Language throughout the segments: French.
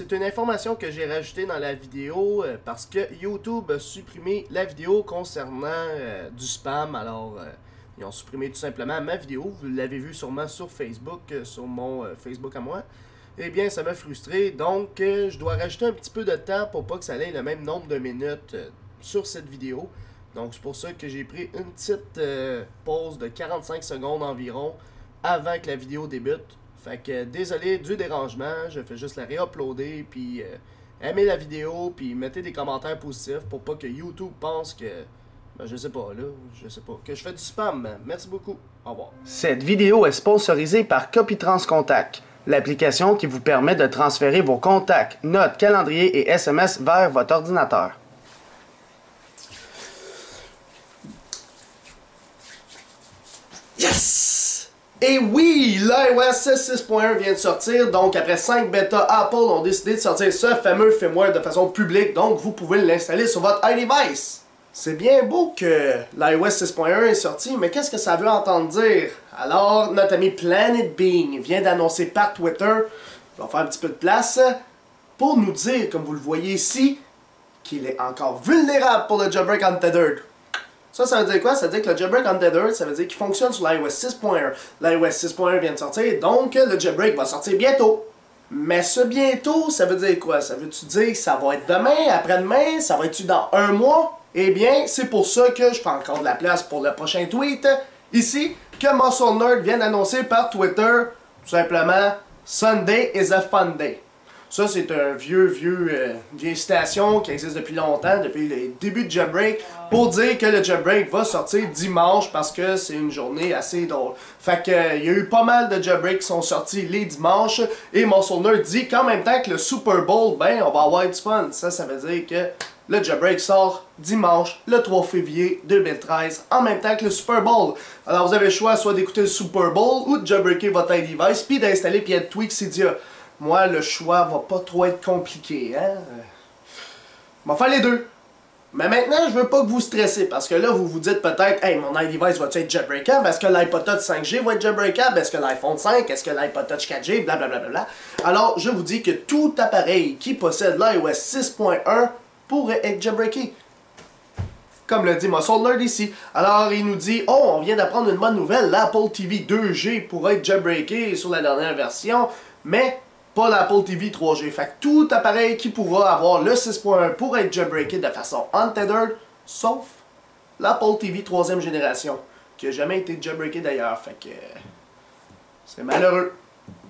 c'est une information que j'ai rajoutée dans la vidéo parce que YouTube a supprimé la vidéo concernant du spam. Alors, ils ont supprimé tout simplement ma vidéo. Vous l'avez vu sûrement sur Facebook, sur mon Facebook à moi. Eh bien, ça m'a frustré. Donc, je dois rajouter un petit peu de temps pour pas que ça ait le même nombre de minutes sur cette vidéo. Donc, c'est pour ça que j'ai pris une petite pause de 45 secondes environ avant que la vidéo débute. Fait que désolé du dérangement, je fais juste la réuploader, puis aimez la vidéo, puis mettez des commentaires positifs pour pas que YouTube pense que, ben, je sais pas là, que je fais du spam. Merci beaucoup, au revoir. Cette vidéo est sponsorisée par CopyTrans Contact, l'application qui vous permet de transférer vos contacts, notes, calendrier et SMS vers votre ordinateur. Yes! Et oui, l'iOS 6.1 vient de sortir, donc après 5 bêtas, Apple ont décidé de sortir ce fameux firmware de façon publique, donc vous pouvez l'installer sur votre iDevice. C'est bien beau que l'iOS 6.1 est sorti, mais qu'est-ce que ça veut entendre dire? Alors, notre ami Planet Bean vient d'annoncer par Twitter, je vais faire un petit peu de place, pour nous dire, comme vous le voyez ici, qu'il est encore vulnérable pour le jailbreak untethered. Ça veut dire quoi? Ça veut dire que le jailbreak untethered, ça veut dire qu'il fonctionne sur l'iOS 6.1. L'iOS 6.1 vient de sortir, donc le jailbreak va sortir bientôt. Mais ce bientôt, ça veut dire quoi? Ça veut-tu dire que ça va être demain, après-demain, ça va être dans un mois? Eh bien, c'est pour ça que je prends encore de la place pour le prochain tweet, ici, que Muscle Nerd vient d'annoncer par Twitter, tout simplement, Sunday is a fun day. Ça, c'est un vieille citation qui existe depuis longtemps, depuis le début de jailbreak, pour dire que le jailbreak va sortir dimanche parce que c'est une journée assez drôle. Fait que, il y a eu pas mal de jailbreaks qui sont sortis les dimanches, et Muscle Nerd dit qu'en même temps que le Super Bowl, ben, on va avoir du fun. Ça veut dire que le jailbreak sort dimanche, le 3 février 2013, en même temps que le Super Bowl. Alors, vous avez le choix soit d'écouter le Super Bowl ou de jailbreaker votre iDevice, puis d'installer puis de tweak Cydia. Moi, le choix va pas trop être compliqué, hein? On va faire les deux. Mais maintenant, je veux pas que vous stressez, parce que là, vous vous dites peut-être, hey, mon iDevice va-tu être jailbreakable? Est-ce que l'iPod Touch 5G va être jailbreakable? Est-ce que l'iPhone 5? Est-ce que l'iPod Touch 4G? Blablabla. Alors, je vous dis que tout appareil qui possède l'iOS 6.1 pourrait être jailbreaké. Comme le dit Muscle Nerd ici. Alors, il nous dit, oh, on vient d'apprendre une bonne nouvelle, l'Apple TV 2G pourrait être jailbreaké sur la dernière version, mais pas l'Apple TV 3G. Fait que tout appareil qui pourra avoir le 6.1 pourra être jailbreaké de façon untethered, sauf l'Apple TV 3e génération, qui n'a jamais été jailbreaké d'ailleurs. Fait que c'est malheureux.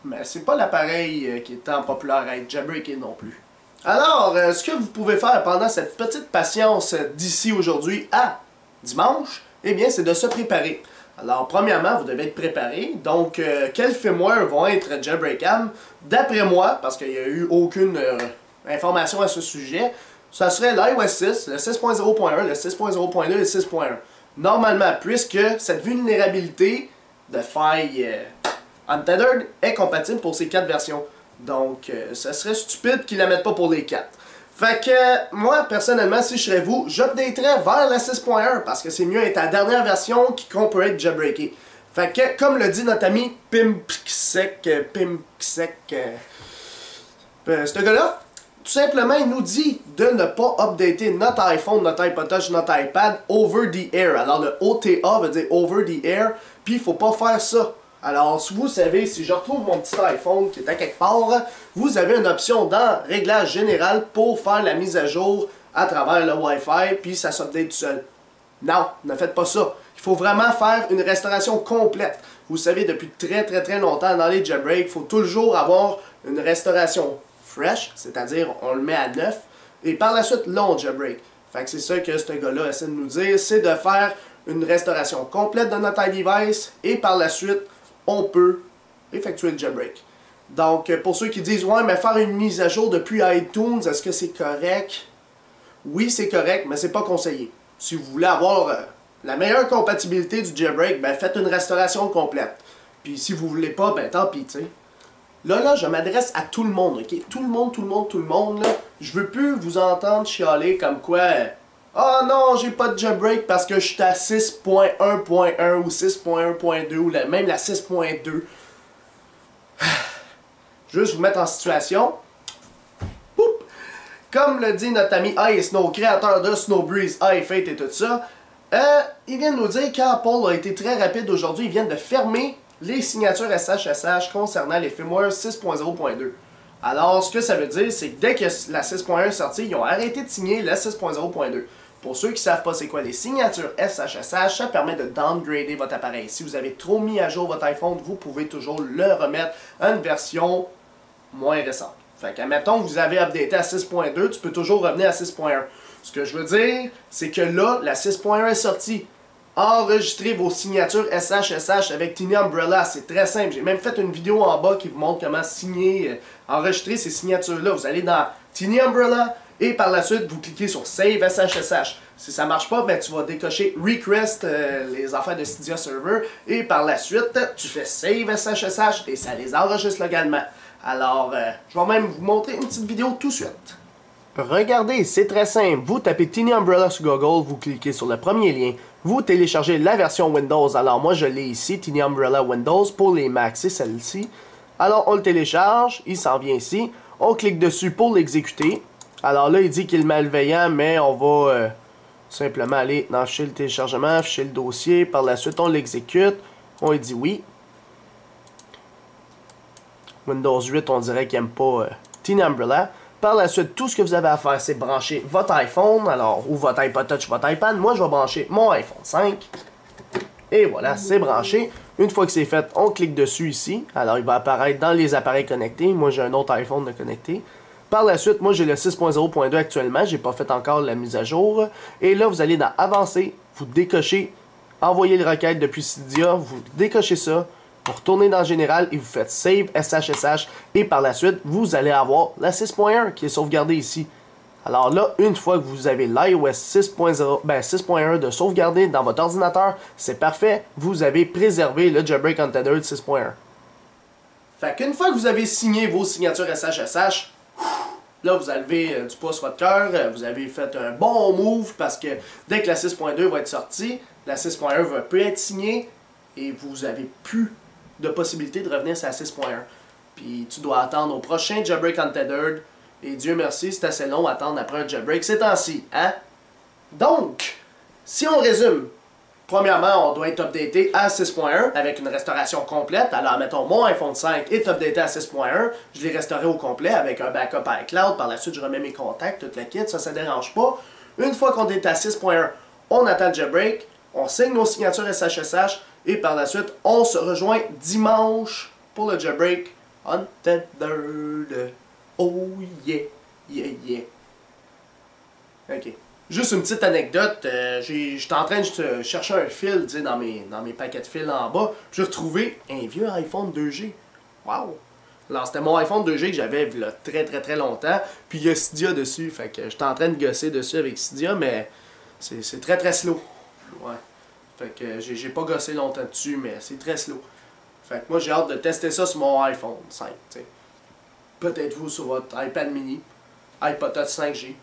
Mais c'est pas l'appareil qui est tant populaire à être jailbreaké non plus. Alors, ce que vous pouvez faire pendant cette petite patience d'ici aujourd'hui à dimanche, eh bien, c'est de se préparer. Alors, premièrement, vous devez être préparé. Donc, quels firmware vont être jailbreakables? D'après moi, parce qu'il n'y a eu aucune information à ce sujet, ça serait l'iOS 6, le 6.0.1, le 6.0.2 et le 6.1. Normalement, puisque cette vulnérabilité de faille untethered est compatible pour ces 4 versions. Donc, ça serait stupide qu'ils la mettent pas pour les 4. Fait que, moi, personnellement, si je serais vous, j'updaterais vers la 6.1 parce que c'est mieux être à la dernière version qu'on peut être jailbreaké. Fait que, comme le dit notre ami Pimpsec, ce gars-là, tout simplement, il nous dit de ne pas updater notre iPhone, notre iPod Touch, notre iPad over the air. Alors, le OTA veut dire over the air, puis il faut pas faire ça. Alors, si vous savez, si je retrouve mon petit iPhone qui est à quelque part, vous avez une option dans Réglage général pour faire la mise à jour à travers le Wi-Fi, puis ça s'update tout seul. Non, ne faites pas ça. Il faut vraiment faire une restauration complète. Vous savez, depuis très longtemps dans les jailbreaks, il faut toujours avoir une restauration fresh, c'est-à-dire on le met à neuf, et par la suite, long jailbreak. Fait que c'est ça que ce gars-là essaie de nous dire, c'est de faire une restauration complète de notre iDevice, et par la suite, on peut effectuer le jailbreak. Donc, pour ceux qui disent, ouais, mais faire une mise à jour depuis iTunes, est-ce que c'est correct? Oui, c'est correct, mais c'est pas conseillé. Si vous voulez avoir la meilleure compatibilité du jailbreak, ben faites une restauration complète. Puis si vous voulez pas, ben tant pis, tu sais. Là, je m'adresse à tout le monde, ok? Tout le monde, là. Je veux plus vous entendre chialer comme quoi... Ah oh non, j'ai pas de jailbreak parce que je suis à 6.1.1 ou 6.1.2 ou même la 6.2. Juste vous mettre en situation. comme le dit notre ami Ice Snow, créateur de Snowbreeze, iFate et tout ça, ils viennent nous dire qu'Apple a été très rapide aujourd'hui, ils viennent de fermer les signatures SHSH concernant les firmware 6.0.2. Alors, ce que ça veut dire, c'est que dès que la 6.1 est sortie, ils ont arrêté de signer la 6.0.2. Pour ceux qui ne savent pas c'est quoi les signatures SHSH, ça permet de downgrader votre appareil. Si vous avez trop mis à jour votre iPhone, vous pouvez toujours le remettre à une version moins récente. Fait qu'admettons que vous avez updaté à 6.2, tu peux toujours revenir à 6.1. Ce que je veux dire, c'est que là, la 6.1 est sortie. Enregistrez vos signatures SHSH avec Tiny Umbrella, c'est très simple. J'ai même fait une vidéo en bas qui vous montre comment signer, enregistrer ces signatures-là. Vous allez dans Tiny Umbrella et par la suite, vous cliquez sur Save SHSH. Si ça marche pas, ben, tu vas décocher Request, les affaires de Cydia Server, et par la suite, tu fais Save SHSH et ça les enregistre légalement. Alors, je vais même vous montrer une petite vidéo tout de suite. Regardez, c'est très simple. Vous tapez Tiny Umbrella sur Google, vous cliquez sur le premier lien, vous téléchargez la version Windows. Alors moi je l'ai ici, Tiny Umbrella Windows, pour les Macs, c'est celle-ci. Alors on le télécharge, il s'en vient ici, on clique dessus pour l'exécuter. Alors là il dit qu'il est malveillant, mais on va simplement aller dans Fichier le téléchargement, Fichier le dossier, par la suite on l'exécute, on lui dit oui. Windows 8 on dirait qu'il n'aime pas Tiny Umbrella. Par la suite, tout ce que vous avez à faire, c'est brancher votre iPhone, alors, ou votre iPod Touch, votre iPad. Moi, je vais brancher mon iPhone 5. Et voilà, c'est branché. Une fois que c'est fait, on clique dessus ici. Alors, il va apparaître dans les appareils connectés. Moi, j'ai un autre iPhone de connecté. Par la suite, moi, j'ai le 6.0.2 actuellement. J'ai pas fait encore la mise à jour. Et là, vous allez dans Avancer, vous décochez, envoyer les requêtes depuis Cydia, vous décochez ça. Vous retournez dans Général et vous faites Save SHSH et par la suite, vous allez avoir la 6.1 qui est sauvegardée ici. Alors là, une fois que vous avez l'iOS 6.1 de sauvegarder dans votre ordinateur, c'est parfait, vous avez préservé le Jailbreak Untethered 6.1. Fait qu'une fois que vous avez signé vos signatures SHSH, là vous avez du poids sur votre cœur, vous avez fait un bon move parce que dès que la 6.2 va être sortie, la 6.1 va plus être signée et vous avez plus de possibilité de revenir sur la 6.1. Puis tu dois attendre au prochain Jailbreak Untethered. Et Dieu merci, c'est assez long à attendre après un jailbreak ces temps-ci, hein? Donc, si on résume, premièrement, on doit être updaté à 6.1 avec une restauration complète. Alors, mettons, mon iPhone 5 est updaté à 6.1. Je l'ai restauré au complet avec un backup iCloud. Par la suite, je remets mes contacts, toute la kit. Ça ne dérange pas. Une fois qu'on est à 6.1, on attend le jailbreak. On signe nos signatures SHSH. Et par la suite, on se rejoint dimanche pour le jailbreak Untethered. Oh yeah, yeah, yeah. Ok. Juste une petite anecdote, j'étais en train de chercher un fil dans mes paquets de fils en bas. J'ai retrouvé un vieux iPhone 2G. Wow! Alors c'était mon iPhone 2G que j'avais il y a très longtemps. Puis il y a Cydia dessus, fait que j'étais en train de gosser dessus avec Cydia, mais c'est très slow. Ouais. Fait que j'ai pas gossé longtemps dessus, mais c'est très slow. Fait que moi j'ai hâte de tester ça sur mon iPhone 5, t'sais. Peut-être vous sur votre iPad mini, iPod Touch 5G,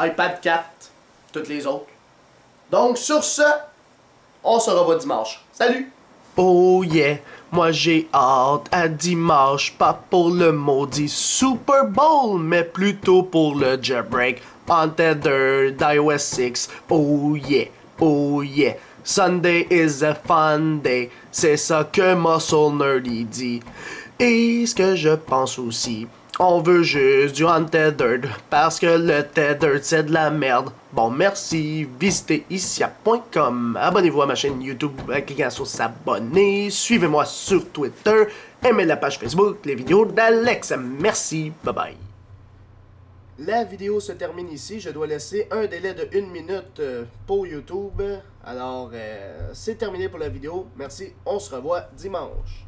iPad 4, toutes les autres. Donc sur ce, on se revoit dimanche. Salut! Oh yeah, moi j'ai hâte à dimanche, pas pour le maudit Super Bowl, mais plutôt pour le jailbreak Untethered d'iOS 6. Oh yeah, oh yeah. Sunday is a fun day, c'est ça que Muscle Nerdy dit. Et ce que je pense aussi, on veut juste du Untethered, parce que le Tethered c'est de la merde. Bon merci, visitez isia.com, abonnez-vous à ma chaîne YouTube en cliquant sur s'abonner, suivez-moi sur Twitter, aimez la page Facebook, les vidéos d'Alex, merci, bye bye. La vidéo se termine ici, je dois laisser un délai de 1 minute pour YouTube. Alors, c'est terminé pour la vidéo. Merci, on se revoit dimanche.